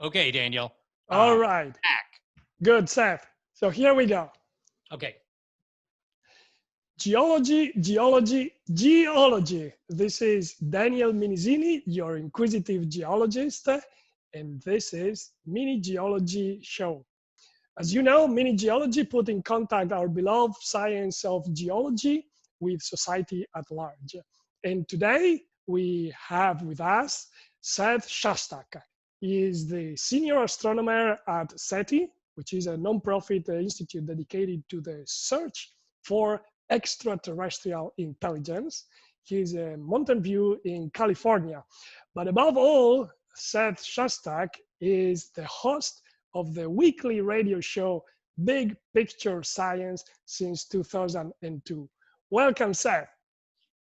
Okay, Daniel. All right. Back. Good, Seth. So here we go. Okay. Geology, geology, geology. This is Daniel Minizini, your inquisitive geologist, and this is Mini Geology Show. As you know, Mini Geology put in contact our beloved science of geology with society at large. And today we have with us Seth Shostak. He is the senior astronomer at SETI, which is a non-profit institute dedicated to the search for extraterrestrial intelligence. He's in Mountain View in California. But above all, Seth Shostak is the host of the weekly radio show Big Picture Science since 2002. Welcome, Seth.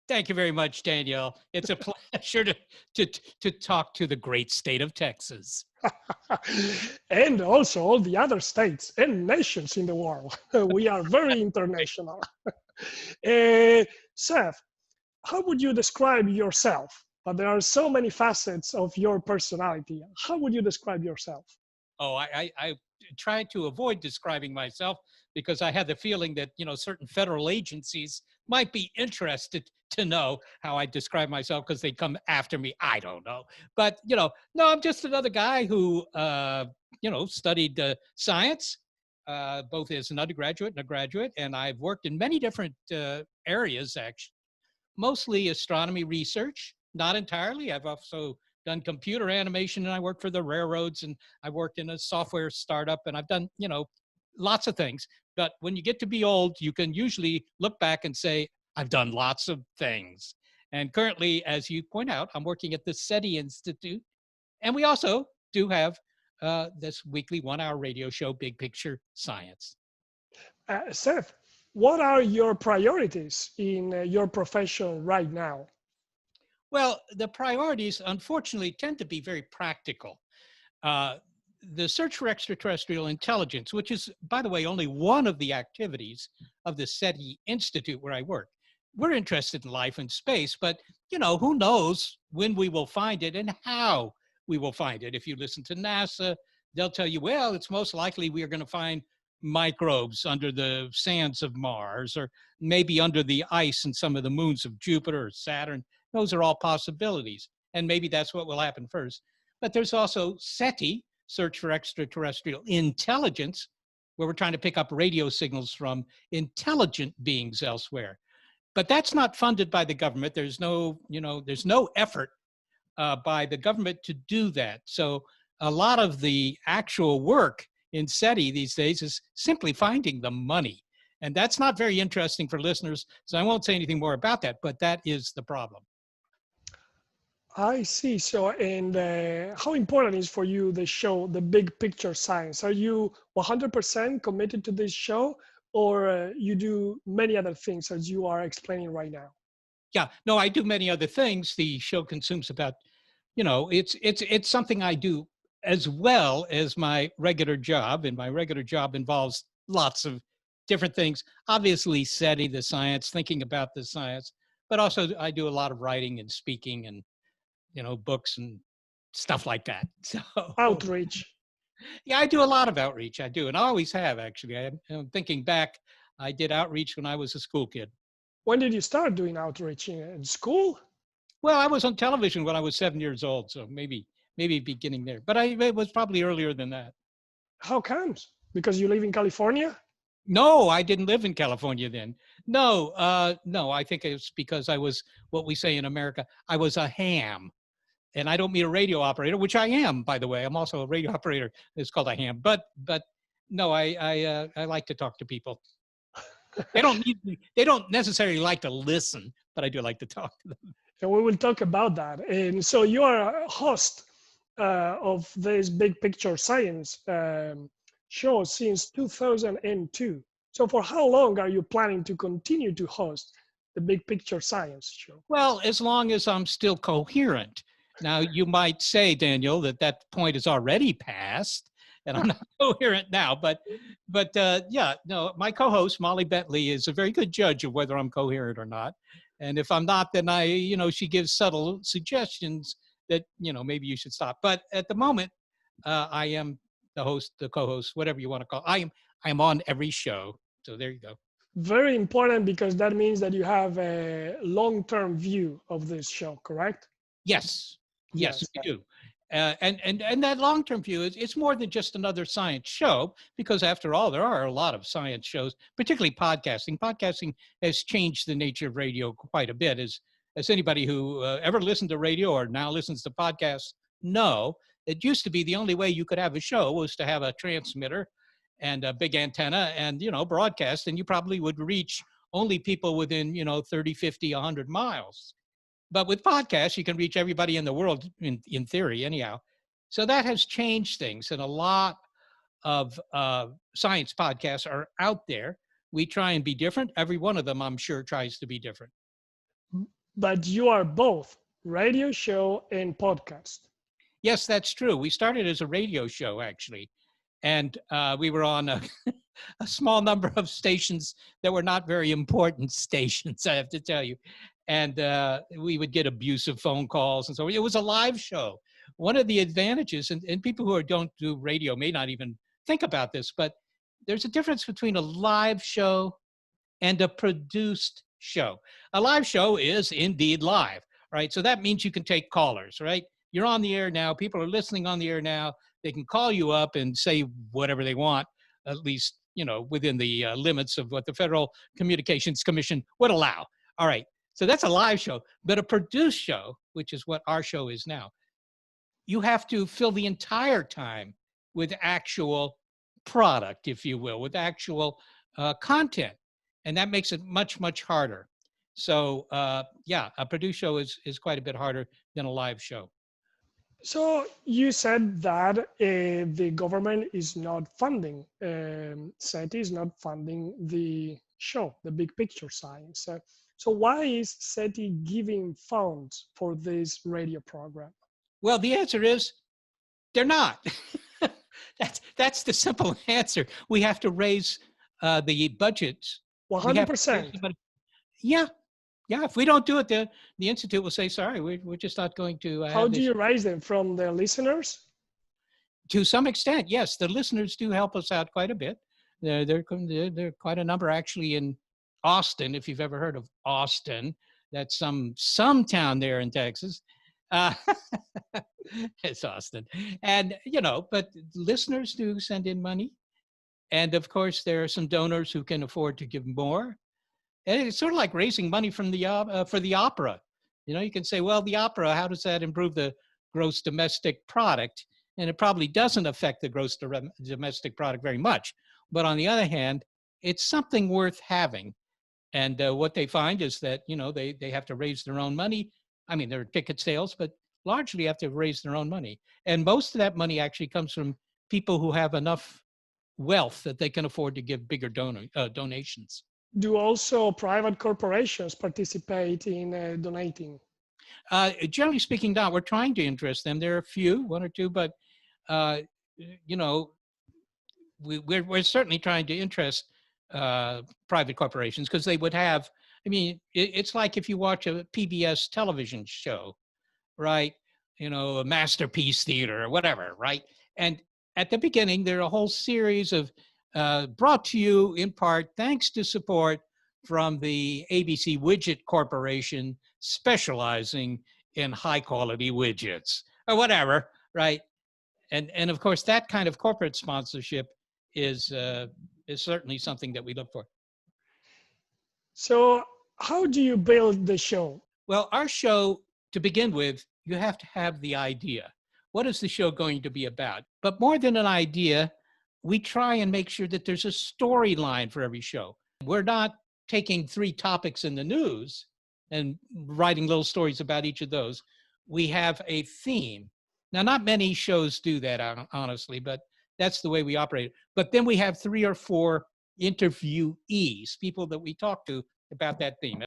Thank you very much, Daniel. It's a pleasure to talk to the great state of Texas. And also all the other states and nations in the world. We are very international. Seth, how would you describe yourself? But there are so many facets of your personality. How would you describe yourself? Oh, I try to avoid describing myself because I had the feeling that, certain federal agencies might be interested to know how I describe myself because they come after me. I don't know. But, no, I'm just another guy who, studied science, both as an undergraduate and a graduate. And I've worked in many different areas, actually, mostly astronomy research, not entirely. I've also done computer animation, and I worked for the railroads, and I worked in a software startup, and I've done, lots of things. But when you get to be old, you can usually look back and say, I've done lots of things. And currently, as you point out, I'm working at the SETI Institute, and we also do have this weekly 1-hour radio show, Big Picture Science. Seth, what are your priorities in your profession right now? Well, the priorities, unfortunately, tend to be very practical. The search for extraterrestrial intelligence, which is, by the way, only one of the activities of the SETI Institute where I work. We're interested in life in space, but, who knows when we will find it and how we will find it. If you listen to NASA, they'll tell you, well, it's most likely we are going to find microbes under the sands of Mars, or maybe under the ice in some of the moons of Jupiter or Saturn. Those are all possibilities. And maybe that's what will happen first. But there's also SETI, Search for Extraterrestrial Intelligence, where we're trying to pick up radio signals from intelligent beings elsewhere. But that's not funded by the government. There's no effort by the government to do that. So a lot of the actual work in SETI these days is simply finding the money. And that's not very interesting for listeners. So I won't say anything more about that, but that is the problem. I see. So, and how important is for you the show, the Big Picture Science? Are you 100% committed to this show, or you do many other things as you are explaining right now? Yeah, no, I do many other things. The show consumes about, it's something I do as well as my regular job, and my regular job involves lots of different things. Obviously, SETI, the science, thinking about the science, but also I do a lot of writing and speaking and books and stuff like that. So Outreach. yeah, I do a lot of outreach. I do, and I always have actually. I'm thinking back, I did outreach when I was a school kid. When did you start doing outreach in school? Well, I was on television when I was 7 years old, so maybe beginning there. But it was probably earlier than that. How comes? Because you live in California? No, I didn't live in California then. No, I think it's because I was what we say in America. I was a ham. And I don't mean a radio operator, which I am, by the way. I'm also a radio operator. It's called a ham. But no, I like to talk to people. They don't necessarily like to listen, but I do like to talk to them. And we will talk about that. And so you are a host of this Big Picture Science show since 2002. So for how long are you planning to continue to host the Big Picture Science show? Well, as long as I'm still coherent. Now, you might say, Daniel, that point is already passed, and I'm not coherent now. But yeah, no, my co-host, Molly Bentley, is a very good judge of whether I'm coherent or not. And if I'm not, then she gives subtle suggestions that, maybe you should stop. But at the moment, I am the host, the co-host, whatever you want to call it. I am on every show. So there you go. Very important because that means that you have a long-term view of this show, correct? Yes, yes, Yes. we do. And that long-term view is it's more than just another science show, because after all, there are a lot of science shows, particularly podcasting. Podcasting has changed the nature of radio quite a bit. As anybody who ever listened to radio or now listens to podcasts know, it used to be the only way you could have a show was to have a transmitter and a big antenna and, broadcast, and you probably would reach only people within, 30, 50, 100 miles. But with podcasts, you can reach everybody in the world in theory, anyhow. So that has changed things. And a lot of science podcasts are out there. We try and be different. Every one of them, I'm sure, tries to be different. But you are both radio show and podcast. Yes, that's true. We started as a radio show, actually. And we were on a, a small number of stations that were not very important stations, I have to tell you. And we would get abusive phone calls. And so it was a live show. One of the advantages, and people who don't do radio may not even think about this, but there's a difference between a live show and a produced show. A live show is indeed live, right? So that means you can take callers, right? You're on the air now. People are listening on the air now. They can call you up and say whatever they want, at least, within the limits of what the Federal Communications Commission would allow. All right. So that's a live show. But a produced show, which is what our show is now, you have to fill the entire time with actual product, if you will, with actual content. And that makes it much, much harder. So yeah, a produced show is quite a bit harder than a live show. So you said that the government is not funding, SETI is not funding the show, the big picture science. So why is SETI giving funds for this radio program? Well, the answer is they're not. that's the simple answer. We have to raise the budgets. 100%. Yeah, yeah. If we don't do it, the institute will say, "Sorry, we're just not going to." How do you raise them from the listeners? To some extent, yes. The listeners do help us out quite a bit. There are quite a number actually in Austin. If you've ever heard of Austin, that's some town there in Texas. Uh, it's Austin, and but listeners do send in money, and of course there are some donors who can afford to give more. And it's sort of like raising money from for the opera. You can say, well, the opera, how does that improve the gross domestic product? And it probably doesn't affect the gross domestic product very much. But on the other hand, it's something worth having. And what they find is that, they have to raise their own money. I mean, there are ticket sales, but largely have to raise their own money. And most of that money actually comes from people who have enough wealth that they can afford to give bigger donations. Do also private corporations participate in donating? Generally speaking, not. We're trying to interest them. There are a few, one or two, but we're certainly trying to interest private corporations because they would have. I mean, it's like if you watch a PBS television show, right? A Masterpiece Theater or whatever, right? And at the beginning, there are a whole series of brought to you in part thanks to support from the ABC Widget Corporation, specializing in high quality widgets or whatever, right? And of course, that kind of corporate sponsorship is certainly something that we look for. So how do you build the show? Well, our show, to begin with, you have to have the idea. What is the show going to be about? But more than an idea, we try and make sure that there's a storyline for every show. We're not taking 3 topics in the news and writing little stories about each of those. We have a theme. Now, not many shows do that, honestly, but that's the way we operate. But then we have 3 or 4 interviewees, people that we talk to about that theme.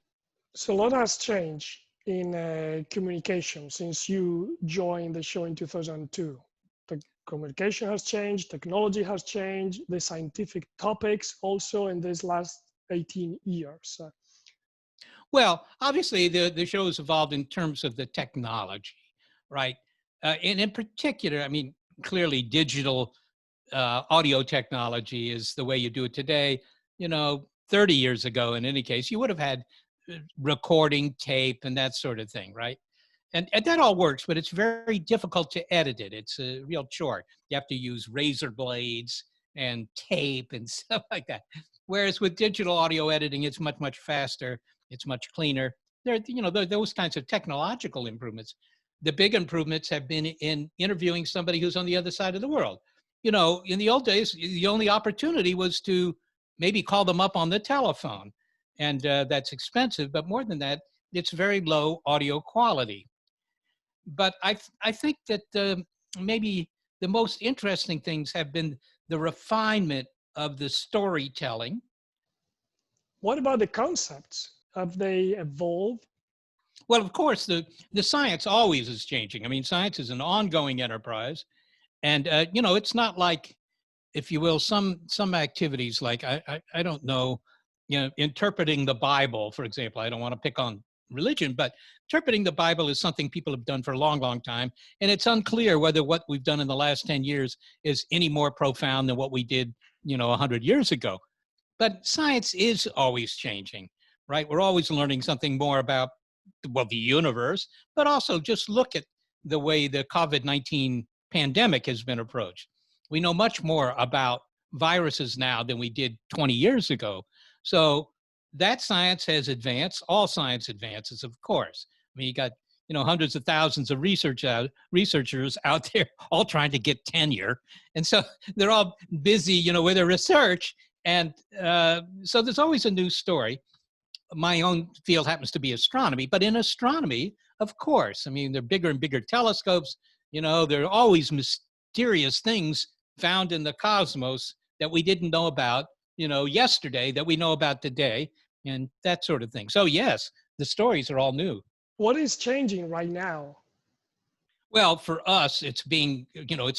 So a lot has changed in communication since you joined the show in 2002. The communication has changed, technology has changed, the scientific topics also in these last 18 years. Well, obviously, the show has evolved in terms of the technology, right? And in particular, I mean, clearly digital audio technology is the way you do it today. 30 years ago, in any case, you would have had recording, tape, and that sort of thing, right? And that all works, but it's very difficult to edit it. It's a real chore. You have to use razor blades and tape and stuff like that. Whereas with digital audio editing, it's much, much faster. It's much cleaner. Those kinds of technological improvements. The big improvements have been in interviewing somebody who's on the other side of the world. In the old days, the only opportunity was to maybe call them up on the telephone. And that's expensive. But more than that, it's very low audio quality. But I think that maybe the most interesting things have been the refinement of the storytelling. What about the concepts? Have they evolved? Well, of course, the science always is changing. I mean, science is an ongoing enterprise. And, it's not like, if you will, some activities like, I don't know, interpreting the Bible, for example. I don't want to pick on religion, but interpreting the Bible is something people have done for a long, long time. And it's unclear whether what we've done in the last 10 years is any more profound than what we did, 100 years ago. But science is always changing, right? We're always learning something more about, well, the universe, but also just look at the way the COVID-19 pandemic has been approached. We know much more about viruses now than we did 20 years ago. So that science has advanced. All science advances, of course. I mean, you got hundreds of thousands of researchers out there all trying to get tenure, and so they're all busy, with their research. And so there's always a new story. My own field happens to be astronomy, but in astronomy, of course, I mean, they're bigger and bigger telescopes. There are always mysterious things found in the cosmos that we didn't know about, yesterday that we know about today, and that sort of thing. So yes, the stories are all new. What is changing right now? Well, for us, it's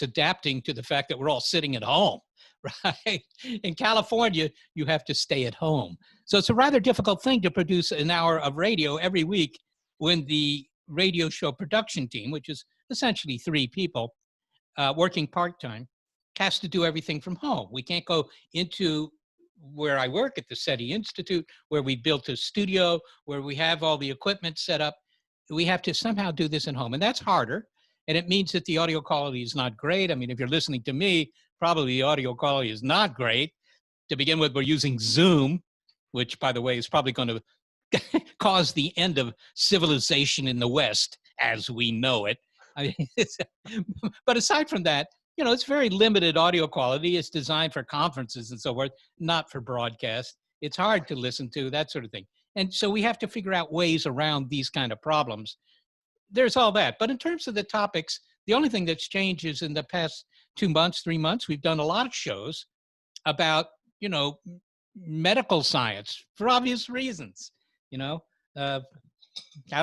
adapting to the fact that we're all sitting at home, right? In California, you have to stay at home. So it's a rather difficult thing to produce an hour of radio every week when the radio show production team, which is essentially 3 people working part-time, has to do everything from home. We can't go into where I work at the SETI Institute, where we built a studio, where we have all the equipment set up. We have to somehow do this at home, and that's harder. And it means that the audio quality is not great. I mean, if you're listening to me, probably the audio quality is not great. To begin with, we're using Zoom, which, by the way, is probably going to cause the end of civilization in the West as we know it. I mean, but aside from that, it's very limited audio quality. It's designed for conferences and so forth, not for broadcast. It's hard to listen to, that sort of thing. And so we have to figure out ways around these kind of problems. There's all that. But in terms of the topics, the only thing that's changed is in the past 2 months, 3 months, we've done a lot of shows about, medical science for obvious reasons. How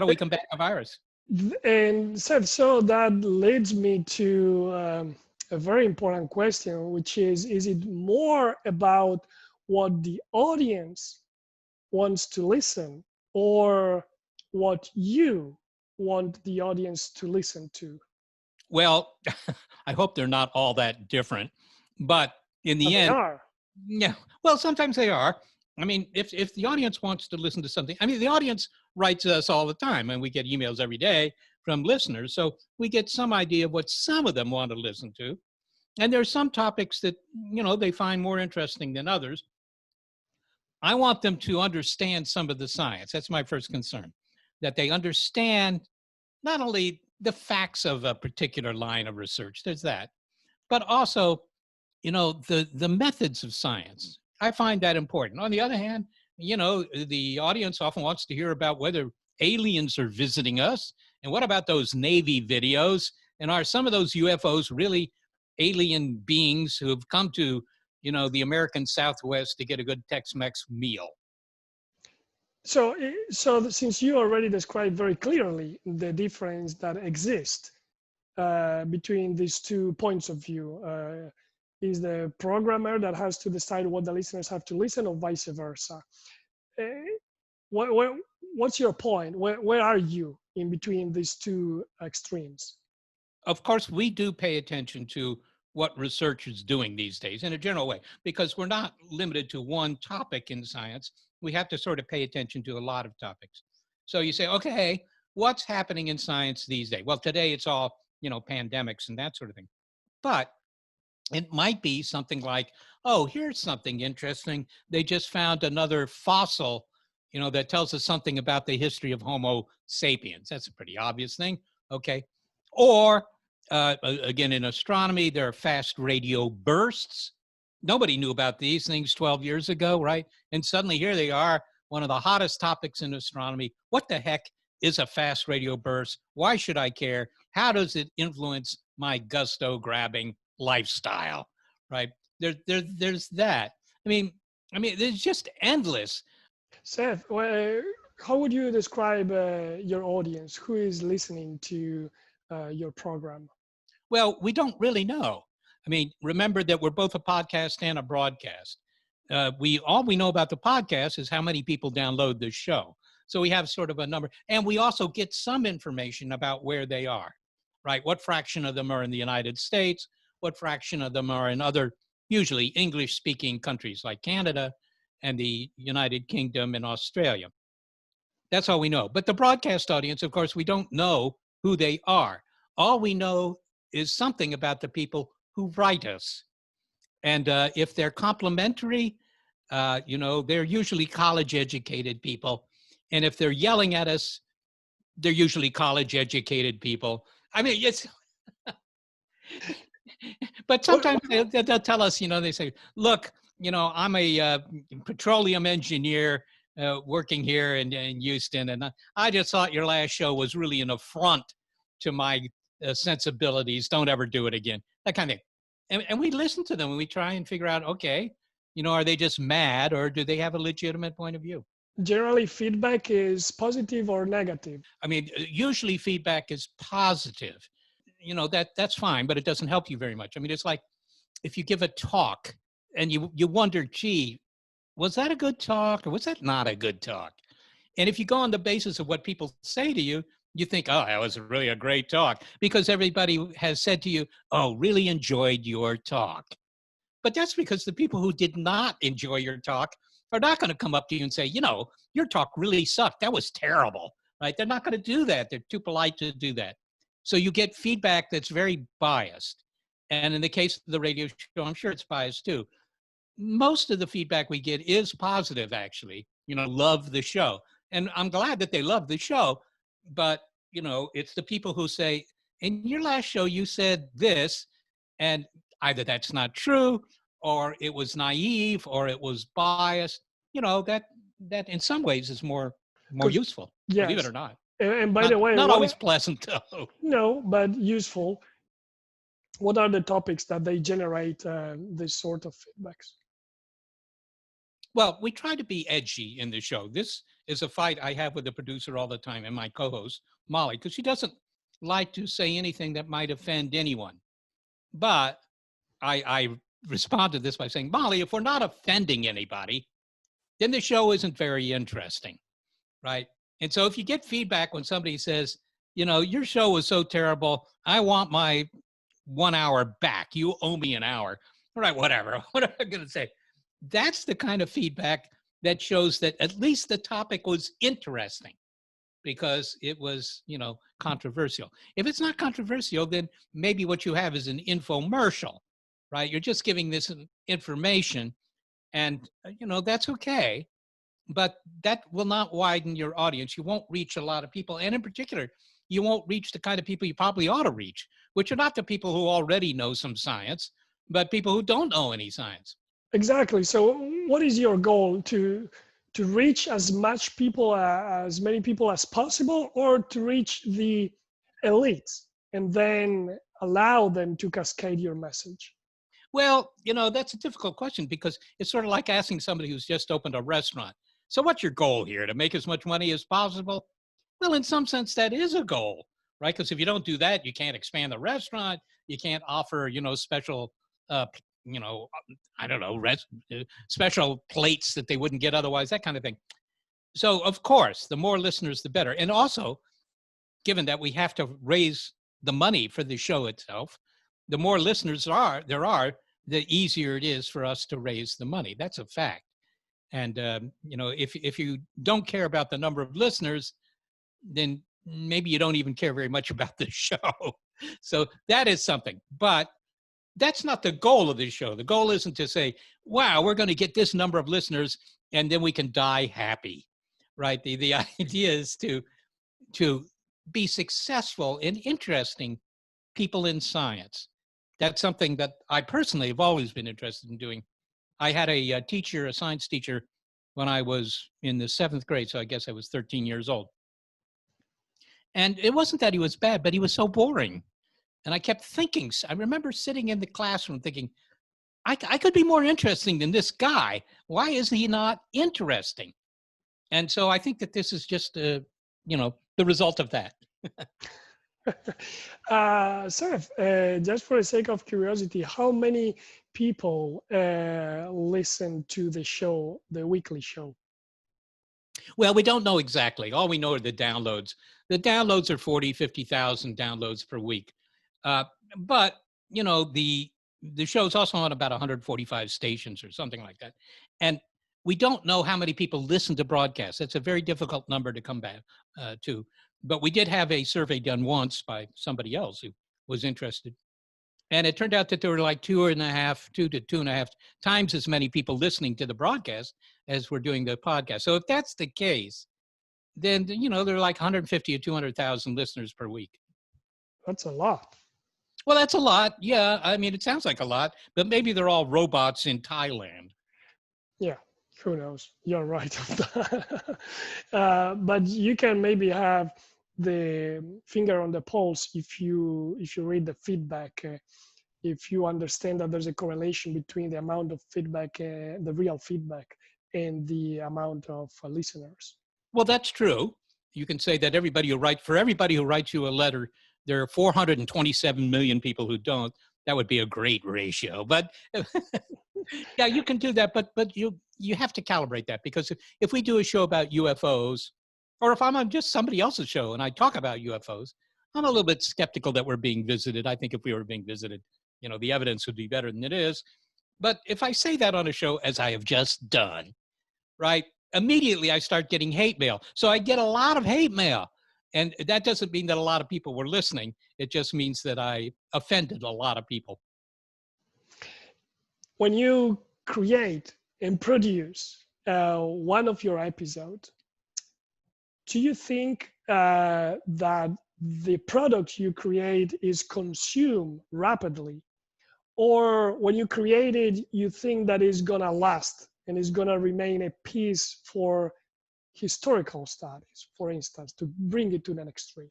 do we combat a virus? And Seth, so that leads me to a very important question, which is it more about what the audience wants to listen or what you want the audience to listen to? Well, I hope they're not all that different, but in the end, they are. Yeah, well, sometimes they are. I mean, if the audience wants to listen to something, I mean, the audience writes us all the time, and we get emails every day from listeners, so we get some idea of what some of them want to listen to. And there are some topics that, they find more interesting than others. I want them to understand some of the science. That's my first concern, that they understand not only the facts of a particular line of research, there's that, but also the methods of science. I find that important. On the other hand, the audience often wants to hear about whether aliens are visiting us. And what about those Navy videos? And are some of those UFOs really alien beings who have come to, the American Southwest to get a good Tex-Mex meal? So since you already described very clearly the difference that exists between these 2 points of view, is the programmer that has to decide what the listeners have to listen, or vice versa. What's your point? Where are you in between these 2 extremes? Of course, we do pay attention to what research is doing these days in a general way, because we're not limited to one topic in science. We have to sort of pay attention to a lot of topics. So you say, okay, what's happening in science these days? Well, today it's all, pandemics and that sort of thing. But it might be something like, oh, here's something interesting. They just found another fossil, that tells us something about the history of Homo sapiens. That's a pretty obvious thing. Okay. Or again, in astronomy, there are fast radio bursts. Nobody knew about these things 12 years ago, right? And suddenly here they are, one of the hottest topics in astronomy. What the heck is a fast radio burst? Why should I care? How does it influence my gusto grabbing lifestyle, right? There's that. There's just endless. Seth, how would you describe your audience? Who is listening to your program? Well, we don't really know. Remember that we're both a podcast and a broadcast. All we know about the podcast is how many people download the show. So we have sort of a number, and we also get some information about where they are, right? What fraction of them are in the United States? What fraction of them are in other, usually English-speaking countries like Canada and the United Kingdom and Australia? That's all we know. But the broadcast audience, of course, we don't know who they are. All we know is something about the people who write us. And if they're complimentary, they're usually college-educated people. And if they're yelling at us, they're usually college-educated people. It's... But sometimes they'll tell us, they say, look, I'm a petroleum engineer working here in Houston, and I just thought your last show was really an affront to my sensibilities. Don't ever do it again. That kind of thing. And we listen to them and we try and figure out, okay, are they just mad or do they have a legitimate point of view? Generally, feedback is positive or negative. Usually feedback is positive. That's fine, but it doesn't help you very much. It's like if you give a talk and you wonder, gee, was that a good talk or was that not a good talk? And if you go on the basis of what people say to you, you think, oh, that was really a great talk, because everybody has said to you, oh, really enjoyed your talk. But that's because the people who did not enjoy your talk are not going to come up to you and say, your talk really sucked. That was terrible, right? They're not going to do that. They're too polite to do that. So you get feedback that's very biased. And in the case of the radio show, I'm sure it's biased too. Most of the feedback we get is positive, actually. Love the show. And I'm glad that they love the show. But, it's the people who say, in your last show, you said this, and either that's not true, or it was naive, or it was biased. That in some ways is more useful, yes. Believe it or not. And by the way, not always pleasant though. No, but useful. What are the topics that they generate this sort of feedbacks? Well, we try to be edgy in the show. This is a fight I have with the producer all the time and my co-host, Molly, because she doesn't like to say anything that might offend anyone. But I respond to this by saying, Molly, if we're not offending anybody, then the show isn't very interesting, right? And so if you get feedback when somebody says, your show was so terrible, I want my 1 hour back. You owe me an hour. All right, whatever. What am I going to say? That's the kind of feedback that shows that at least the topic was interesting because it was, controversial. If it's not controversial, then maybe what you have is an infomercial, right? You're just giving this information and, that's okay. But that will not widen your audience. You won't reach a lot of people. And in particular, you won't reach the kind of people you probably ought to reach, which are not the people who already know some science, but people who don't know any science. Exactly. So what is your goal, to reach as much people, as many people as possible, or to reach the elites and then allow them to cascade your message? Well, that's a difficult question because it's sort of like asking somebody who's just opened a restaurant. So what's your goal here? To make as much money as possible? Well, in some sense, that is a goal, right? Because if you don't do that, you can't expand the restaurant. You can't offer, special, I don't know, special plates that they wouldn't get otherwise, that kind of thing. So, of course, the more listeners, the better. And also, given that we have to raise the money for the show itself, the more listeners there are, the easier it is for us to raise the money. That's a fact. And if you don't care about the number of listeners, then maybe you don't even care very much about the show. So that is something. But that's not the goal of the show. The goal isn't to say, wow, we're going to get this number of listeners and then we can die happy, right? The idea is to be successful in interesting people in science. That's something that I personally have always been interested in doing. I had a science teacher, when I was in the 7th grade, so I guess I was 13 years old. And it wasn't that he was bad, but he was so boring. And I kept thinking, I remember sitting in the classroom thinking, I could be more interesting than this guy. Why is he not interesting? And so I think that this is just, the result of that. Seth, just for the sake of curiosity, how many people listen to the show, the weekly show? Well, we don't know exactly. All we know are the downloads. The downloads are 40, 50,000 downloads per week. But, the show's also on about 145 stations or something like that. And we don't know how many people listen to broadcasts. That's a very difficult number to come back to. But we did have a survey done once by somebody else who was interested. And it turned out that there were like 2 to 2.5 times as many people listening to the broadcast as were doing the podcast. So if that's the case, then, there are like 150 or 200,000 listeners per week. That's a lot. Well, that's a lot. Yeah. I mean, it sounds like a lot, but maybe they're all robots in Thailand. Yeah. Who knows? You're right. But you can maybe have the finger on the pulse if you read the feedback, if you understand that there's a correlation between the amount of feedback, the real feedback, and the amount of listeners. Well, that's true. You can say that for everybody who writes you a letter, there are 427 million people who don't. That would be a great ratio. But yeah, you can do that. But you have to calibrate that, because if we do a show about UFOs, or if I'm on just somebody else's show and I talk about UFOs, I'm a little bit skeptical that we're being visited. I think if we were being visited, the evidence would be better than it is. But if I say that on a show, as I have just done, right, immediately I start getting hate mail. So I get a lot of hate mail. And that doesn't mean that a lot of people were listening. It just means that I offended a lot of people. When you create and produce one of your episodes, do you think that the product you create is consumed rapidly? Or when you create it, you think that it's going to last and it's going to remain a piece for historical studies, for instance, to bring it to the extreme?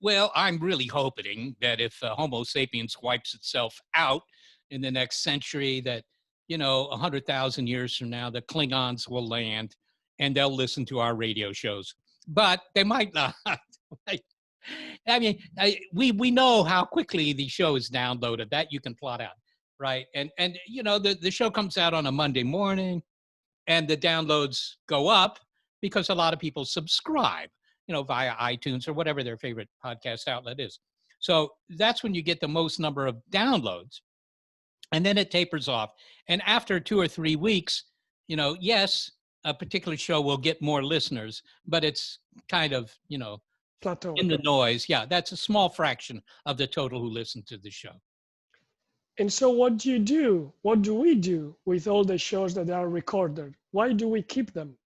Well, I'm really hoping that if Homo sapiens wipes itself out in the next century, that, 100,000 years from now, the Klingons will land and they'll listen to our radio shows. But they might not. I mean, we know how quickly the show is downloaded. That you can plot out, right? And the show comes out on a Monday morning and the downloads go up because a lot of people subscribe, via iTunes or whatever their favorite podcast outlet is. So that's when you get the most number of downloads. And then it tapers off. And after 2 or 3 weeks, yes, a particular show will get more listeners, but it's kind of, plateau in the noise. Yeah, that's a small fraction of the total who listen to the show. And so what do you do? What do we do with all the shows that are recorded? Why do we keep them?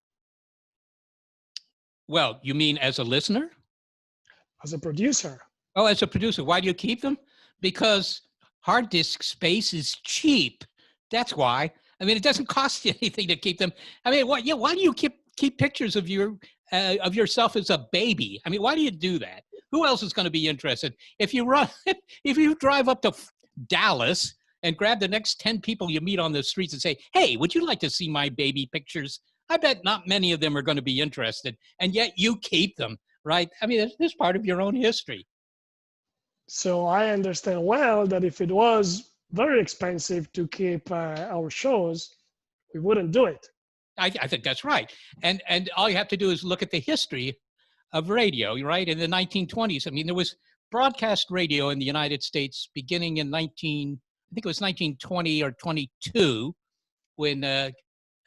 Well, you mean as a listener? As a producer. Oh, as a producer. Why do you keep them? Because hard disk space is cheap. That's why. I mean, it doesn't cost you anything to keep them. I mean, why do you keep pictures of yourself as a baby? I mean, why do you do that? Who else is going to be interested? If you drive up to Dallas and grab the next 10 people you meet on the streets and say, hey, would you like to see my baby pictures? I bet not many of them are going to be interested, and yet you keep them, right? I mean, it's part of your own history. So I understand well that if it was very expensive to keep our shows, we wouldn't do it. I think that's right. And all you have to do is look at the history of radio, right? In the 1920s, I mean, there was broadcast radio in the United States beginning in I think it was 1920 or 22, when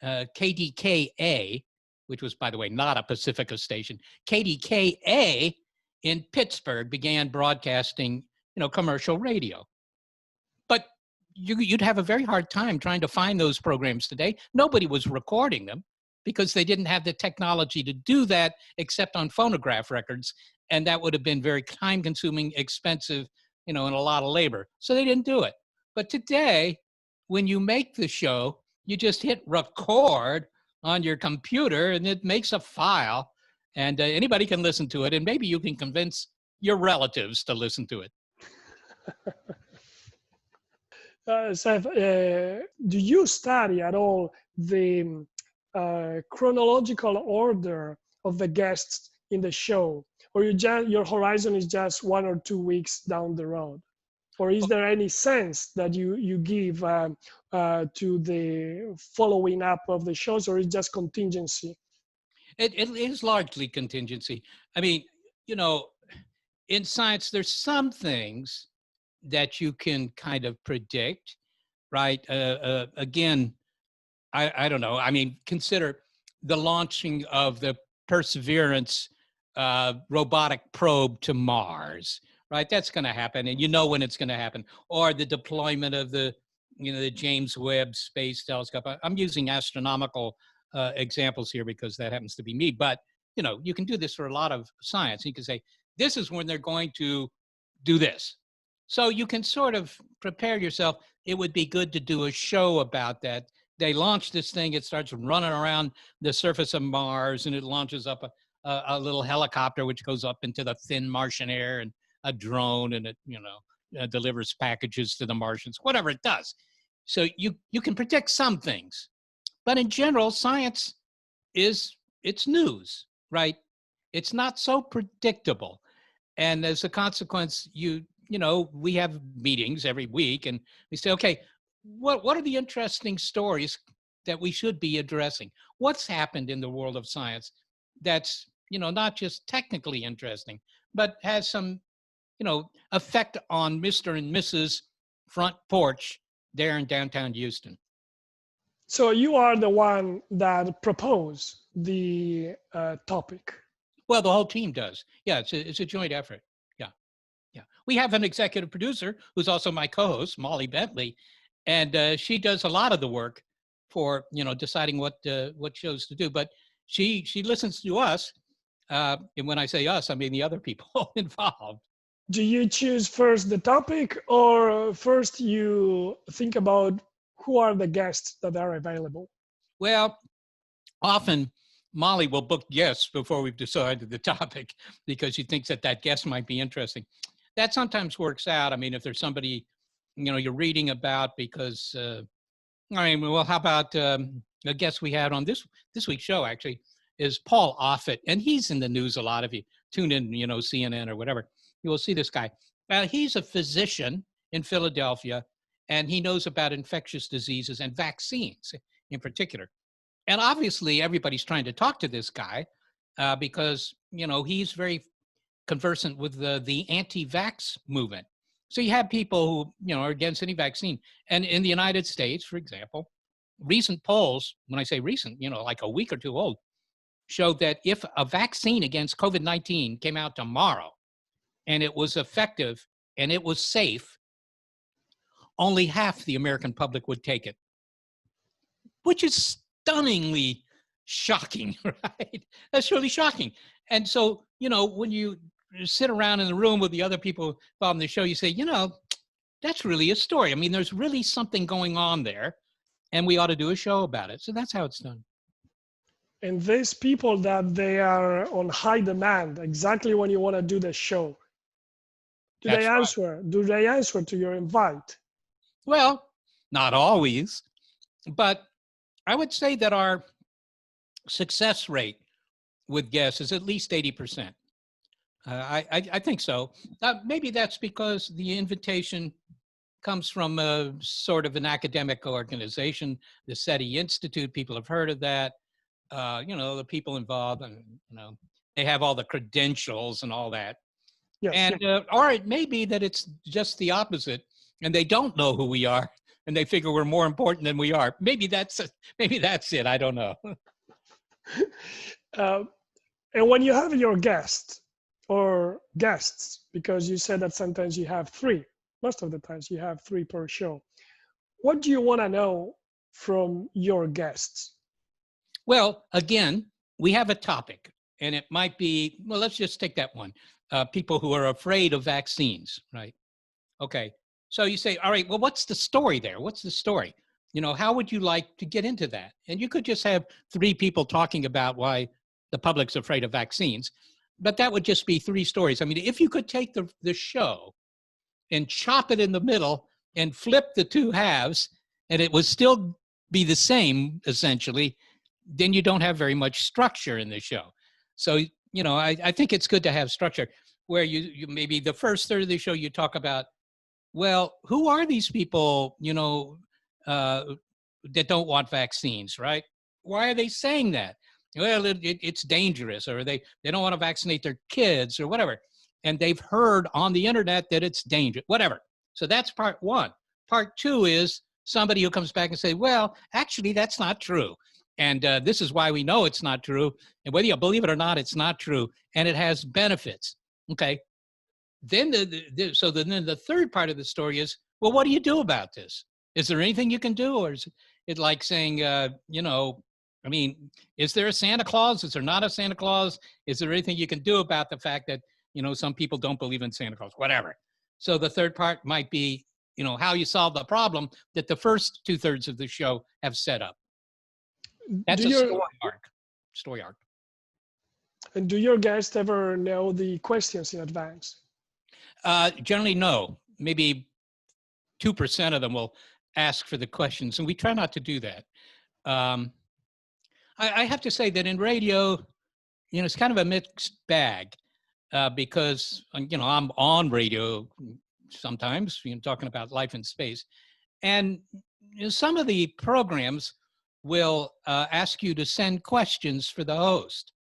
KDKA, which was, by the way, not a Pacifica station, KDKA in Pittsburgh began broadcasting, commercial radio. But you'd have a very hard time trying to find those programs today. Nobody was recording them because they didn't have the technology to do that except on phonograph records. And that would have been very time consuming, expensive, and a lot of labor. So they didn't do it. But today, when you make the show, you just hit record on your computer and it makes a file, and anybody can listen to it. And maybe you can convince your relatives to listen to it. Seth, do you study at all the chronological order of the guests in the show, or your horizon is just 1 or 2 weeks down the road? Or is there any sense that you give to the following up of the shows, or is it just contingency? It is largely contingency. I mean, in science, there's some things that you can kind of predict, right? Again, I don't know. I mean, consider the launching of the Perseverance robotic probe to Mars, right? That's going to happen, and when it's going to happen. Or the deployment of the James Webb Space Telescope. I'm using astronomical examples here because that happens to be me. But you can do this for a lot of science. You can say, this is when they're going to do this. So you can sort of prepare yourself. It would be good to do a show about that. They launch this thing, it starts running around the surface of Mars, and it launches up a little helicopter, which goes up into the thin Martian air, and a drone, and it, delivers packages to the Martians, whatever it does. So you can predict some things, but in general, science it's news, right? It's not so predictable. And as a consequence, we have meetings every week, and we say, okay, what are the interesting stories that we should be addressing? What's happened in the world of science that's, not just technically interesting, but has some, effect on Mr. and Mrs. front porch there in downtown Houston? So you are the one that proposed the topic. Well, the whole team does. Yeah, it's a joint effort. Yeah. We have an executive producer who's also my co-host, Molly Bentley, and she does a lot of the work for, deciding what shows to do. But she listens to us, and when I say us, I mean the other people involved. Do you choose first the topic, or first you think about who are the guests that are available? Well, often Molly will book guests before we've decided the topic because she thinks that guest might be interesting. That sometimes works out. I mean, if there's somebody, you're reading about because, how about a guest we had on this week's show actually is Paul Offit, and he's in the news a lot. If you tune in, CNN or whatever, you will see this guy. He's a physician in Philadelphia, and he knows about infectious diseases and vaccines in particular. And obviously, everybody's trying to talk to this guy because, he's very conversant with the anti-vax movement. So you have people who, are against any vaccine. And in the United States, for example, recent polls, when I say recent, like a week or two old, showed that if a vaccine against COVID-19 came out tomorrow and it was effective and it was safe, only half the American public would take it, which is stunningly shocking, right? That's really shocking. And so, when you sit around in the room with the other people involved in the show, you say, that's really a story. I mean, there's really something going on there, and we ought to do a show about it. So that's how it's done. And these people that they are on high demand, exactly when you want to do the show, do they answer? Right. Do they answer to your invite? Well, not always, but I would say that our success rate with guests is at least 80%. I think so. Maybe that's because the invitation comes from a sort of an academic organization, the SETI Institute. People have heard of that. The people involved, and they have all the credentials and all that. Yes. And or it may be that it's just the opposite, and they don't know who we are, and they figure we're more important than we are. Maybe that's it. I don't know. Uh, and when you have your guests or guests, because you said that sometimes you have three, most of the times you have three per show. What do you want to know from your guests? Well, again, we have a topic, and it might be, well, let's just take that one. People who are afraid of vaccines, right? Okay. So you say, all right, well, what's the story there? What's the story? How would you like to get into that? And you could just have three people talking about why the public's afraid of vaccines, but that would just be three stories. I mean, if you could take the show and chop it in the middle and flip the two halves, and it would still be the same, essentially, then you don't have very much structure in the show. So, I think it's good to have structure where you maybe the first third of the show, you talk about, well, who are these people, that don't want vaccines, right? Why are they saying that? Well, it's dangerous, or they don't want to vaccinate their kids or whatever. And they've heard on the internet that it's dangerous, whatever. So that's part one. Part two is somebody who comes back and say, well, actually, that's not true. And this is why we know it's not true. And whether you believe it or not, it's not true. And it has benefits. Okay. Then so then the third part of the story is, well, what do you do about this? Is there anything you can do? Or is it like saying, I mean, is there a Santa Claus? Is there not a Santa Claus? Is there anything you can do about the fact that, some people don't believe in Santa Claus, whatever. So the third part might be, how you solve the problem that the first 2/3 of the show have set up. That's a story arc. And do your guests ever know the questions in advance? Generally, no. Maybe 2% of them will ask for the questions, and we try not to do that. I have to say that in radio, it's kind of a mixed bag because, I'm on radio sometimes, talking about life in space. And some of the programs will ask you to send questions for the host.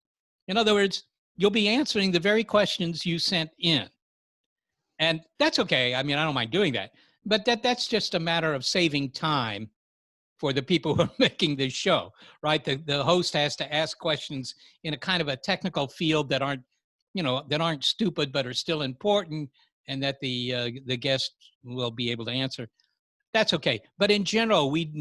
In other words, you'll be answering the very questions you sent in. And that's okay. I mean, I don't mind doing that. But that's just a matter of saving time for the people who are making this show, right? The host has to ask questions in a kind of a technical field that aren't stupid, but are still important, and that the guest will be able to answer. That's okay. But in general, we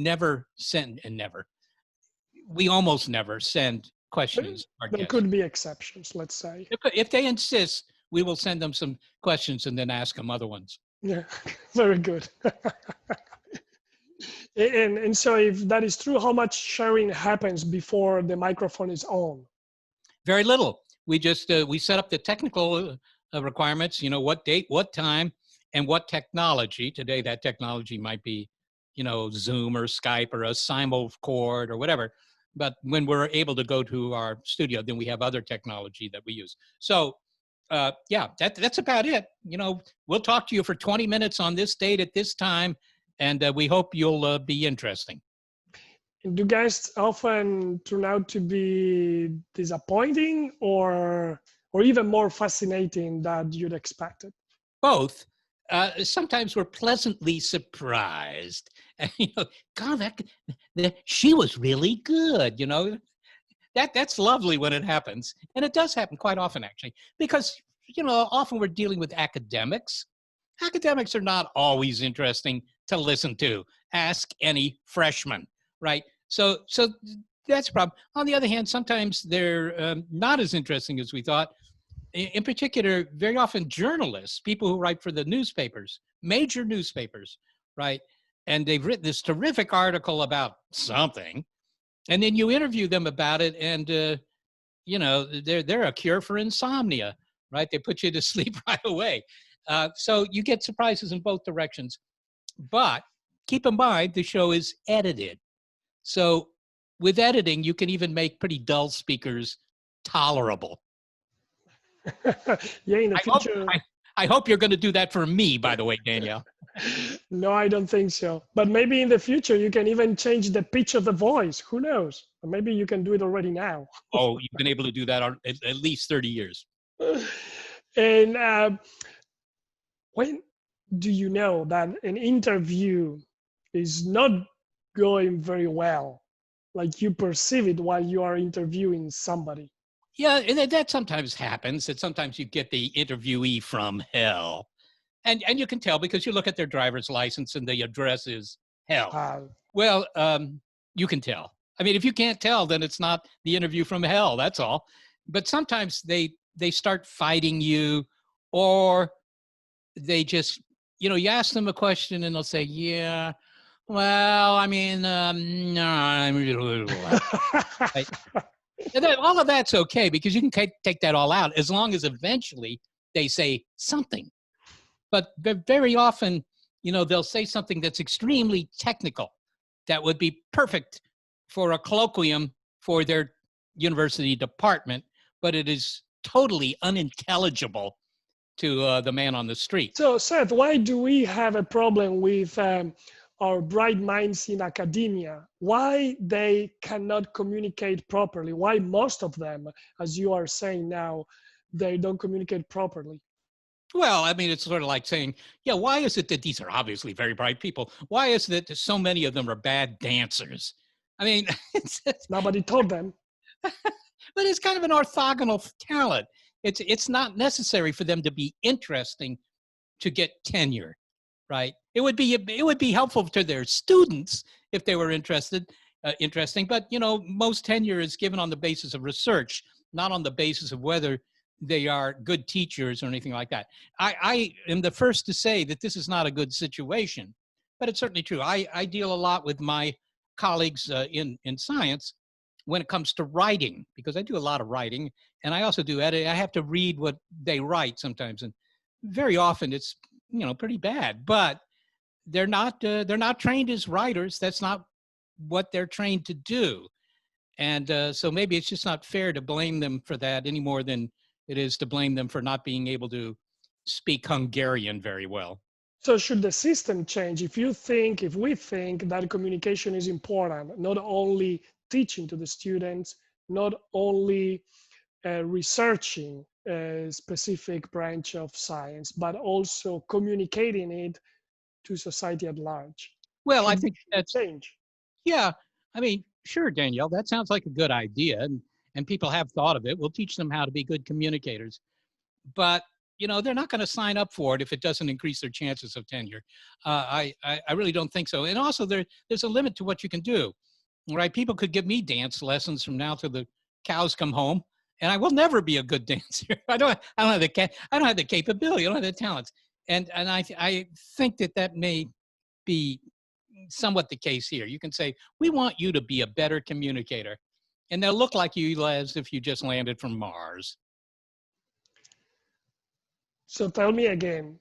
almost never send questions. There could be exceptions, let's say. If they insist, we will send them some questions and then ask them other ones. Yeah, very good. And so if that is true, how much sharing happens before the microphone is on? Very little. We just, we set up the technical requirements, what date, what time, and what technology. Today, that technology might be, Zoom or Skype or a simul-cord or whatever. But when we're able to go to our studio, then we have other technology that we use. So, that's about it. We'll talk to you for 20 minutes on this date at this time, and we hope you'll be interesting. Do guests often turn out to be disappointing or even more fascinating than you'd expected? Both. Sometimes we're pleasantly surprised. God, she was really good. That's lovely when it happens. And it does happen quite often, actually, because, often we're dealing with academics. Academics are not always interesting to listen to. Ask any freshman, right? So that's a problem. On the other hand, sometimes they're not as interesting as we thought. In particular, very often journalists, people who write for the newspapers, major newspapers, right? And they've written this terrific article about something. And then you interview them about it, and they're a cure for insomnia, right? They put you to sleep right away. So you get surprises in both directions. But keep in mind, the show is edited. So with editing, you can even make pretty dull speakers tolerable. Yeah, in the future. I hope you're going to do that for me, by the way, Danielle. No, I don't think so. But maybe in the future, you can even change the pitch of the voice. Who knows? Or maybe you can do it already now. Oh, you've been able to do that at least 30 years. And when do you know that an interview is not going very well? Like you perceive it while you are interviewing somebody. Yeah, and that sometimes happens, that sometimes you get the interviewee from hell. And you can tell because you look at their driver's license and the address is hell. Uh, Well, you can tell. I mean, if you can't tell, then it's not the interview from hell. That's all. But sometimes they start fighting you, or they just, you ask them a question and they'll say, "Yeah, well, I mean, no, I'm right." And then all of that's okay because you can take that all out as long as eventually they say something. But very often, they'll say something that's extremely technical that would be perfect for a colloquium for their university department, but it is totally unintelligible to the man on the street. So, Seth, why do we have a problem with our bright minds in academia? Why they cannot communicate properly? Why most of them, as you are saying now, they don't communicate properly? Well, I mean, it's sort of like saying, yeah, why is it that these are obviously very bright people? Why is it that so many of them are bad dancers? I mean, Nobody told them. but it's kind of an orthogonal talent. It's not necessary for them to be interesting to get tenure, right? It would be helpful to their students if they were interesting. But most tenure is given on the basis of research, not on the basis of whether they are good teachers or anything like that. I am the first to say that this is not a good situation, but it's certainly true. I deal a lot with my colleagues in science when it comes to writing, because I do a lot of writing and I also do edit. I have to read what they write sometimes, and very often it's pretty bad. But they're not trained as writers. That's not what they're trained to do. And so maybe it's just not fair to blame them for that any more than it is to blame them for not being able to speak Hungarian very well. So should the system change? If we think that communication is important, not only teaching to the students, not only researching a specific branch of science, but also communicating it to society at large. Well, I Should think it that's, change? yeah. I mean, sure, Danielle, that sounds like a good idea. And people have thought of it. We'll teach them how to be good communicators. But they're not going to sign up for it if it doesn't increase their chances of tenure. I really don't think so. And also, there's a limit to what you can do. Right? People could give me dance lessons from now till the cows come home, and I will never be a good dancer. I don't have the capability. I don't have the talents. And I think that may be somewhat the case here. You can say, we want you to be a better communicator, and they'll look like you as if you just landed from Mars. So tell me again,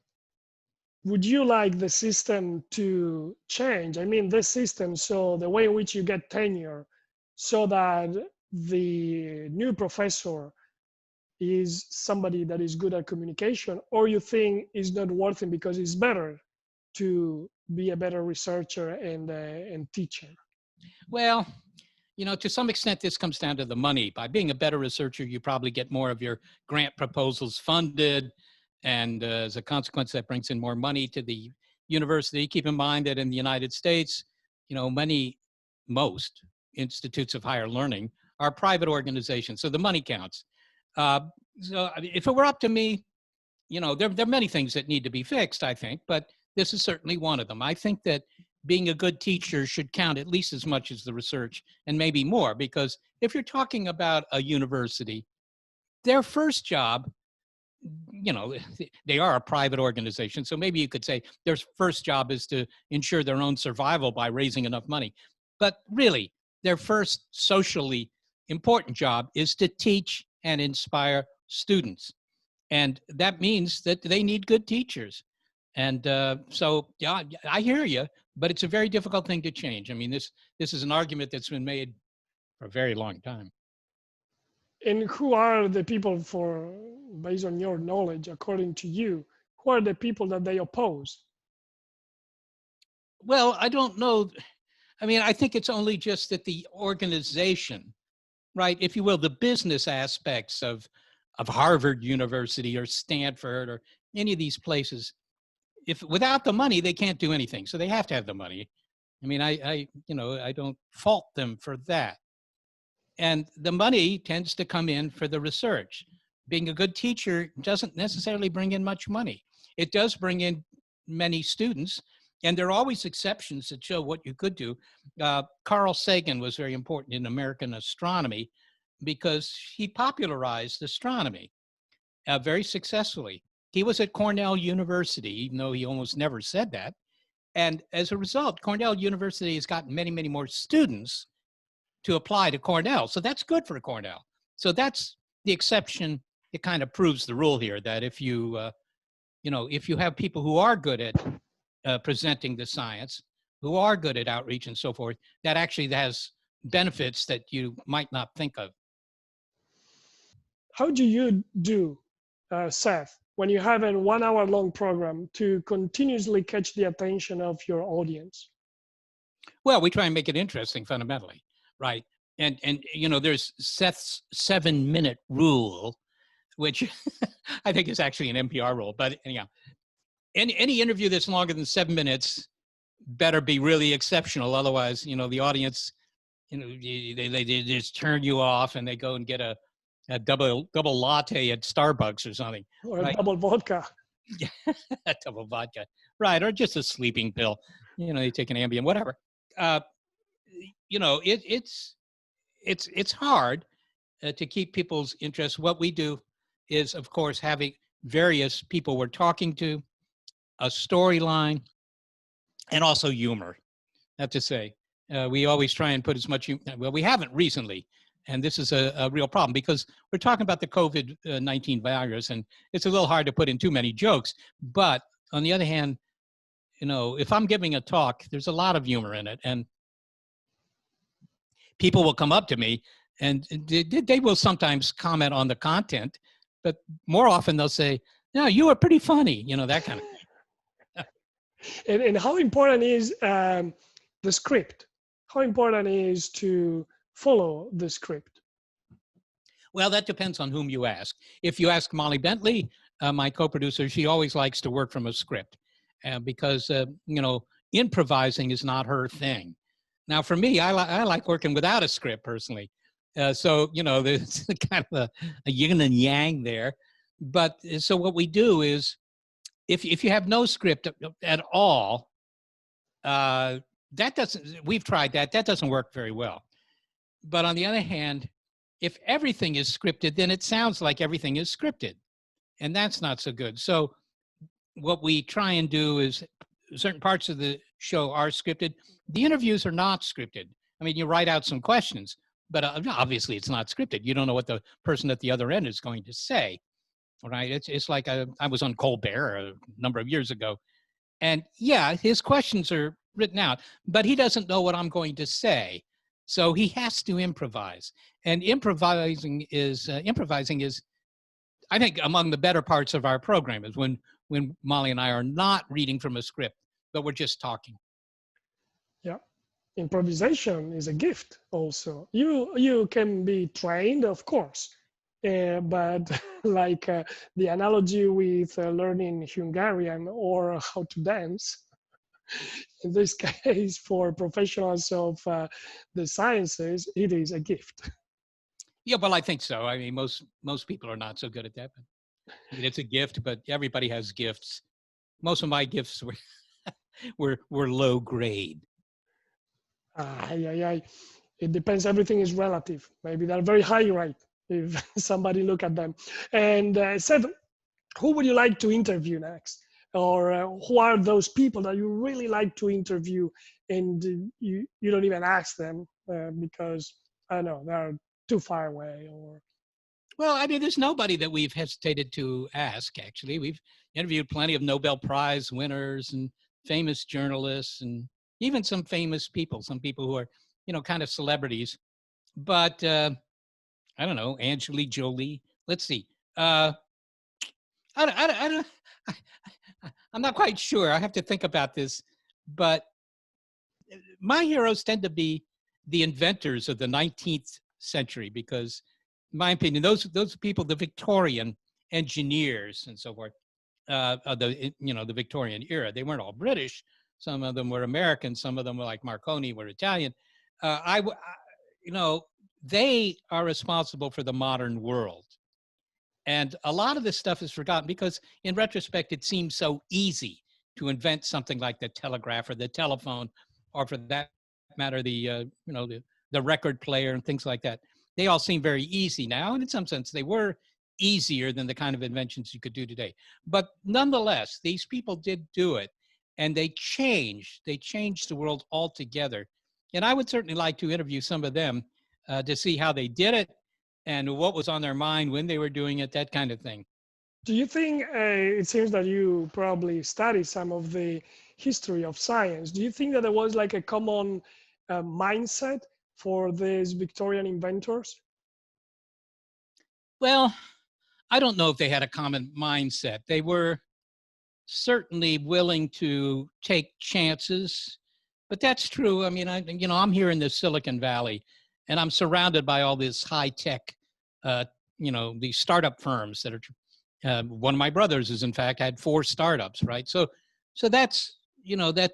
would you like the system to change? I mean, this system, so the way in which you get tenure, so that the new professor is somebody that is good at communication, or you think is not worth it because it's better to be a better researcher and teacher? Well, to some extent, this comes down to the money. By being a better researcher, you probably get more of your grant proposals funded. And as a consequence, that brings in more money to the university. Keep in mind that in the United States, most institutes of higher learning are private organizations. So the money counts. Uh, so if it were up to me, there are many things that need to be fixed, I think, but this is certainly one of them. I think that being a good teacher should count at least as much as the research, and maybe more, because if you're talking about a university, their first job, they are a private organization. So maybe you could say their first job is to ensure their own survival by raising enough money. But really, their first socially important job is to teach and inspire students. And that means that they need good teachers. And so, yeah, I hear you, but it's a very difficult thing to change. I mean, this is an argument that's been made for a very long time. And who are the people, for based on your knowledge, according to you, who are the people that they oppose? Well, I don't know. I mean, I think it's only just that the organization, right, if you will, the business aspects of Harvard University or Stanford or any of these places. If without the money, they can't do anything. So they have to have the money. I mean, I don't fault them for that. And the money tends to come in for the research. Being a good teacher doesn't necessarily bring in much money. It does bring in many students, and there are always exceptions that show what you could do. Carl Sagan was very important in American astronomy because he popularized astronomy very successfully. He was at Cornell University, even though he almost never said that. And as a result, Cornell University has gotten many, many more students to apply to Cornell. So that's good for Cornell. So that's the exception. It kind of proves the rule here that if you, if you have people who are good at presenting the science, who are good at outreach and so forth, that actually has benefits that you might not think of. How do you do, Seth, when you have a 1 hour long program to continuously catch the attention of your audience? Well, we try and make it interesting fundamentally, right? And there's Seth's 7-minute rule, which I think is actually an NPR rule. But anyhow, any interview that's longer than 7 minutes better be really exceptional. Otherwise, the audience, they just turn you off and they go and get a double latte at Starbucks or something. Or right? a double vodka. Yeah, a double vodka. Right, or just a sleeping pill. You take an Ambien, whatever. It's hard to keep people's interest. What we do is, of course, having various people we're talking to, a storyline, and also humor. I have to say, we always try and put as much humor. Well, we haven't recently, and this is a real problem because we're talking about the COVID-19 virus, and it's a little hard to put in too many jokes. But on the other hand, if I'm giving a talk, there's a lot of humor in it, and people will come up to me, and they will sometimes comment on the content, but more often they'll say, "No, you were pretty funny," that kind of thing. And how important is the script? How important is to follow the script? Well, that depends on whom you ask. If you ask Molly Bentley, my co-producer, she always likes to work from a script because, improvising is not her thing. Now, for me, I like working without a script personally. So, there's kind of a yin and yang there. But so what we do is, if you have no script at all, we've tried that. That doesn't work very well. But on the other hand, if everything is scripted, then it sounds like everything is scripted. And that's not so good. So what we try and do is certain parts of the show are scripted. The interviews are not scripted. I mean, you write out some questions, but obviously it's not scripted. You don't know what the person at the other end is going to say, right? It's like I was on Colbert a number of years ago. And yeah, his questions are written out, but he doesn't know what I'm going to say. So he has to improvise. And improvising is, I think, among the better parts of our program is when Molly and I are not reading from a script, but we're just talking. Yeah, improvisation is a gift also. You can be trained, of course, but like the analogy with learning Hungarian or how to dance, in this case, for professionals of the sciences, it is a gift. Yeah, well, I think so. I mean, most people are not so good at that. But I mean, it's a gift, but everybody has gifts. Most of my gifts were low grade. It depends. Everything is relative. Maybe they're very high, right? If somebody look at them. And Seth, who would you like to interview next? Or who are those people that you really like to interview and you don't even ask them because, I don't know, they're too far away? Or Well, I mean, there's nobody that we've hesitated to ask, actually. We've interviewed plenty of Nobel Prize winners and famous journalists and even some famous people, some people who are, kind of celebrities. But I don't know, Angelina Jolie. Let's see. I'm not quite sure. I have to think about this. But my heroes tend to be the inventors of the 19th century because my opinion, those people, the Victorian engineers and so forth, the Victorian era, they weren't all British. Some of them were American. Some of them were like Marconi, were Italian. You know, they are responsible for the modern world. And a lot of this stuff is forgotten because in retrospect, it seems so easy to invent something like the telegraph or the telephone, or for that matter, the record player and things like that. They all seem very easy now. And in some sense, they were easier than the kind of inventions you could do today. But nonetheless, these people did do it, and they changed the world altogether. And I would certainly like to interview some of them to see how they did it and what was on their mind when they were doing it, that kind of thing. Do you think, it seems that you probably study some of the history of science, do you think that there was like a common mindset for these Victorian inventors? Well, I don't know if they had a common mindset. They were certainly willing to take chances, but that's true. I mean, I'm here in the Silicon Valley, and I'm surrounded by all this high tech, these startup firms that are. One of my brothers is, in fact, had 4 startups, right? So that's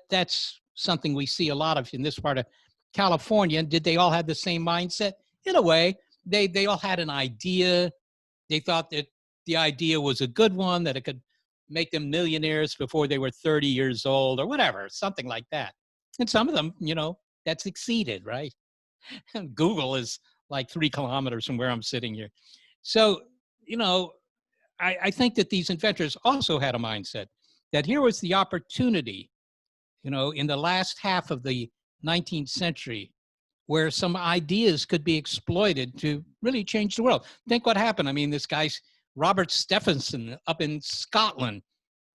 that's something we see a lot of in this part of California. And did they all have the same mindset? In a way, they all had an idea. They thought that the idea was a good one, that it could make them millionaires before they were 30 years old or whatever, something like that. And some of them, that succeeded, right? Google is like 3 kilometers from where I'm sitting here. So, I think that these inventors also had a mindset that here was the opportunity, in the last half of the 19th century, where some ideas could be exploited to really change the world. Think what happened. I mean, this guy, Robert Stephenson up in Scotland,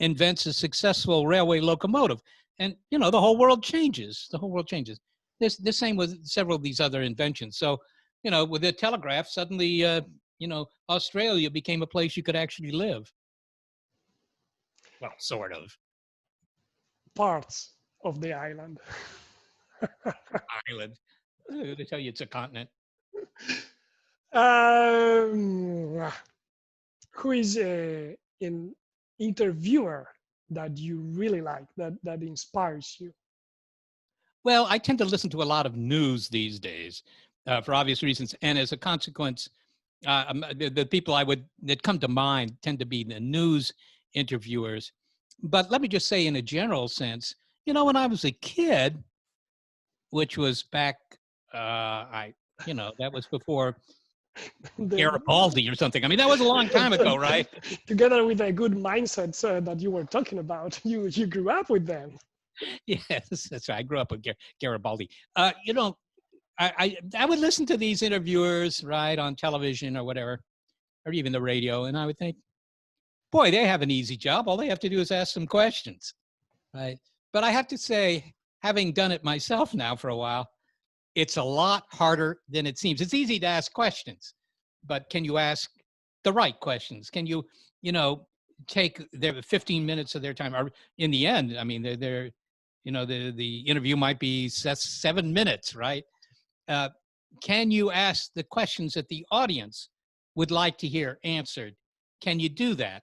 invents a successful railway locomotive. And, the whole world changes. The whole world changes. The same with several of these other inventions. So, with the telegraph, suddenly, Australia became a place you could actually live. Well, sort of. Parts of the island. Island. They tell you it's a continent. Who is an interviewer that you really like, that inspires you? Well, I tend to listen to a lot of news these days for obvious reasons. And as a consequence, the people that come to mind tend to be the news interviewers. But let me just say in a general sense, when I was a kid, which was back, that was before Garibaldi or something. I mean, that was a long time ago, right? Together with a good mindset that you were talking about, you grew up with them. Yes, that's right. I grew up with Garibaldi. I would listen to these interviewers, right, on television or whatever, or even the radio, and I would think, boy, they have an easy job. All they have to do is ask some questions, right? But I have to say, having done it myself now for a while, it's a lot harder than it seems. It's easy to ask questions, but can you ask the right questions? Can you, take their 15 minutes of their time? Or in the end, I mean, they're the interview might be 7 minutes, right? Can you ask the questions that the audience would like to hear answered? Can you do that?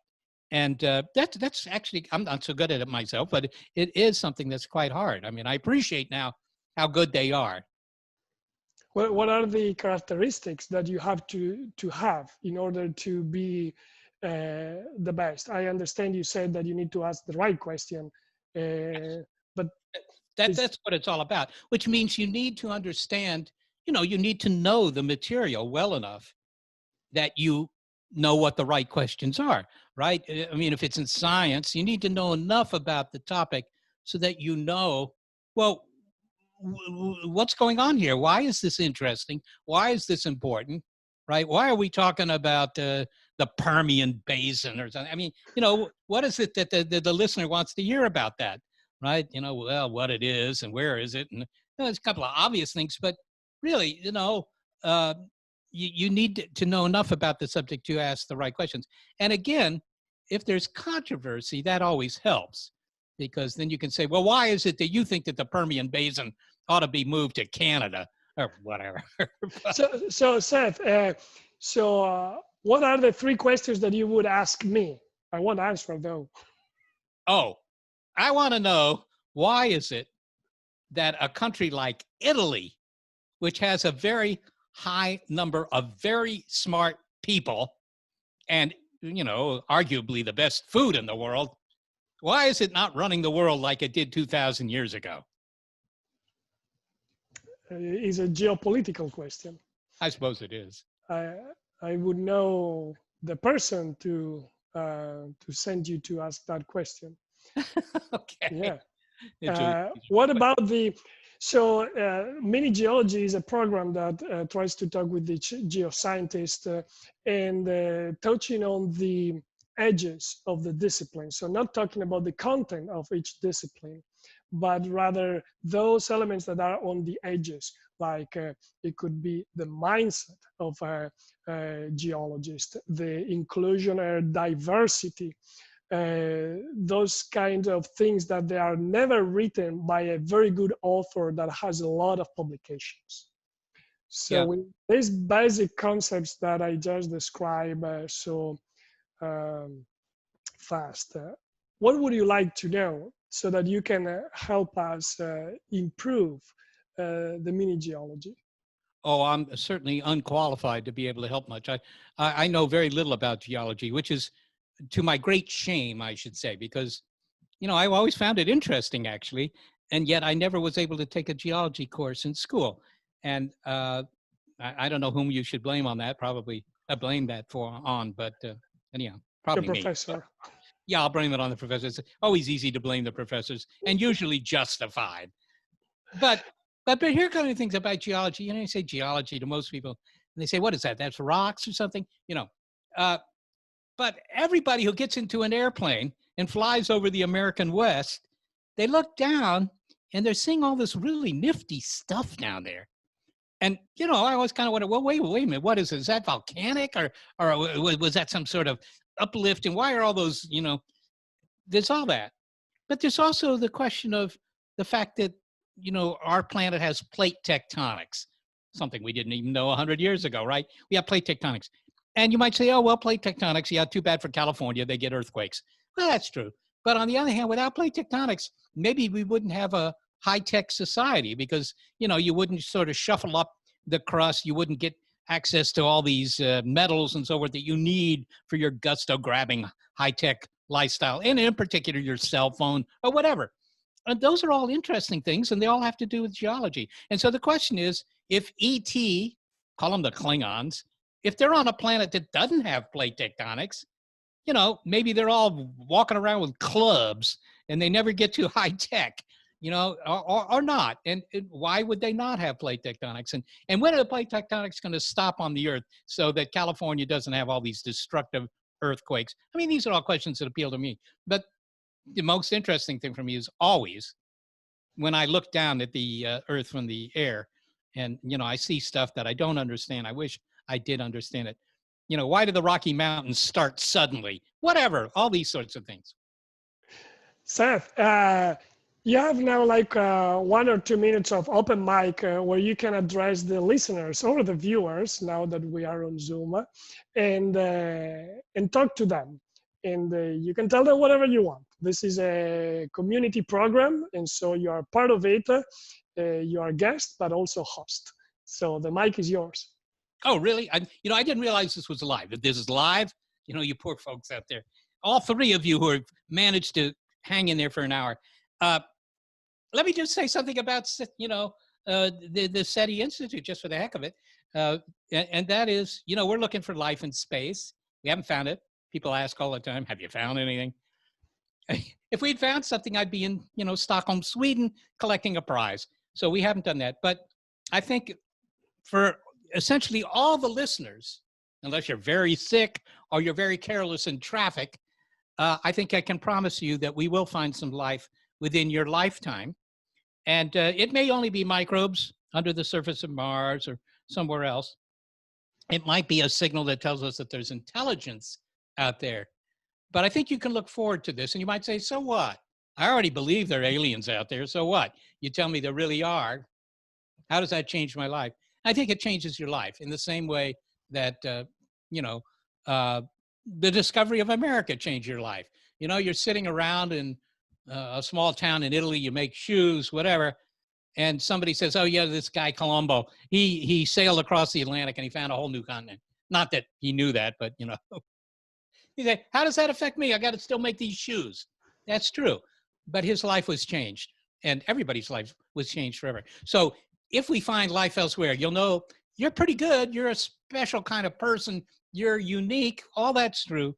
And that's actually, I'm not so good at it myself, but it is something that's quite hard. I mean, I appreciate now how good they are. Well, what are the characteristics that you have to have in order to be the best? I understand you said that you need to ask the right question, but that's what it's all about, which means you need to understand, you need to know the material well enough that you know what the right questions are, right? I mean, if it's in science, you need to know enough about the topic so that well, what's going on here? Why is this interesting? Why is this important, right? Why are we talking about the Permian Basin or something? I mean, what is it that the listener wants to hear about that, right? Well, what it is and where is it? And there's a couple of obvious things, but really, you need to know enough about the subject to ask the right questions. And again, if there's controversy, that always helps, because then you can say, well, why is it that you think that the Permian Basin ought to be moved to Canada? or whatever. So Seth, what are the three questions that you would ask me? I won't answer though. Oh, I want to know, why is it that a country like Italy, which has a very high number of very smart people and, arguably the best food in the world, why is it not running the world like it did 2,000 years ago? Is a geopolitical question. I suppose it is. I I would know the person to send you to ask that question. Okay. Yeah. It's a- What about Mini Geology is a program that tries to talk with the geoscientist and touching on the edges of the discipline. So not talking about the content of each discipline, but rather those elements that are on the edges, like it could be the mindset of a geologist, the inclusion and diversity, those kind of things that they are never written by a very good author that has a lot of publications. So yeah. with these basic concepts that I just described um, fast, what would you like to know so that you can help us improve the mini geology? Oh, I'm certainly unqualified to be able to help much. I know very little about geology, which is to my great shame, I should say, because, I've always found it interesting, actually, and yet I never was able to take a geology course in school. And I don't know whom you should blame on that. Probably blame that but anyhow, The probably me. But professor. yeah, I'll blame it on the professors. It's always easy to blame the professors, and usually justified. But but here come the things about geology. You say geology to most people, and they say, "What is that? That's rocks or something?" Uh, but everybody who gets into an airplane and flies over the American West, they look down and they're seeing all this really nifty stuff down there. And I always kind of wonder, well, wait a minute, what is it? Is that volcanic, or was that some sort of uplift? And why are all those? There's all that, but there's also the question of the fact that our planet has plate tectonics, something we didn't even know 100 years ago, right? We have plate tectonics. And you might say, oh, well, plate tectonics, yeah, too bad for California, they get earthquakes. Well, that's true. But on the other hand, without plate tectonics, maybe we wouldn't have a high-tech society, because you wouldn't sort of shuffle up the crust, you wouldn't get access to all these metals and so forth that you need for your gusto-grabbing high-tech lifestyle, and in particular your cell phone or whatever. And those are all interesting things, and they all have to do with geology. And so the question is, if ET, call them the Klingons, if they're on a planet that doesn't have plate tectonics, maybe they're all walking around with clubs and they never get to high tech, or not. And why would they not have plate tectonics? And when are the plate tectonics going to stop on the Earth so that California doesn't have all these destructive earthquakes? I mean, these are all questions that appeal to me. But the most interesting thing for me is always when I look down at the Earth from the air, and I see stuff that I don't understand. I wish I did understand it. Why do the Rocky Mountains start suddenly? Whatever, all these sorts of things. Seth, you have now like 1 or 2 minutes of open mic where you can address the listeners or the viewers now that we are on Zoom, and talk to them. And you can tell them whatever you want. This is a community program, and so you are part of it. You are a guest, but also host. So the mic is yours. Oh, really? I didn't realize this was live. If this is live, you poor folks out there, all three of you who have managed to hang in there for an hour. Let me just say something about, the SETI Institute, just for the heck of it. And that is, we're looking for life in space. We haven't found it. People ask all the time, have you found anything? If we'd found something, I'd be in, Stockholm, Sweden, collecting a prize. So we haven't done that. But I think for essentially all the listeners, unless you're very sick or you're very careless in traffic, I think I can promise you that we will find some life within your lifetime. And it may only be microbes under the surface of Mars or somewhere else. It might be a signal that tells us that there's intelligence out there. But I think you can look forward to this. And you might say, so what? I already believe there are aliens out there. So what? You tell me there really are. How does that change my life? I think it changes your life in the same way that, you know, the discovery of America changed your life. You know, you're sitting around in a small town in Italy, you make shoes, whatever, and somebody says, "Oh yeah, this guy Colombo, he sailed across the Atlantic and he found a whole new continent." Not that he knew that, but you know, he said, "How does that affect me? I got to still make these shoes." That's true, but his life was changed, and everybody's life was changed forever. So if we find life elsewhere, you'll know you're pretty good. You're a special kind of person. You're unique. All that's true,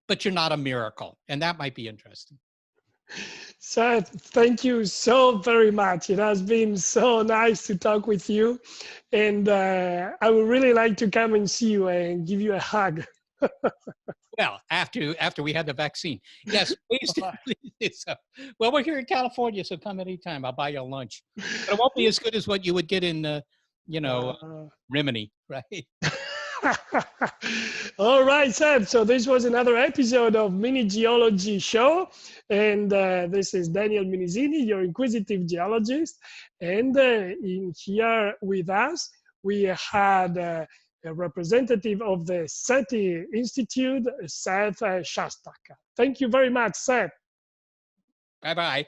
but you're not a miracle, and that might be interesting. Seth, thank you so very much. It has been so nice to talk with you. And I would really like to come and see you and give you a hug. Well, after we had the vaccine, yes, please do. Please do so. Well, we're here in California, so come anytime. I'll buy you a lunch, but it won't be as good as what you would get in, you know, Rimini, right? All right, Seth. So this was another episode of Mini Geology Show. And this is Daniel Minizini, your inquisitive geologist. And in here with us, we had a representative of the SETI Institute, Seth Shostak. Thank you very much, Seth. Bye bye.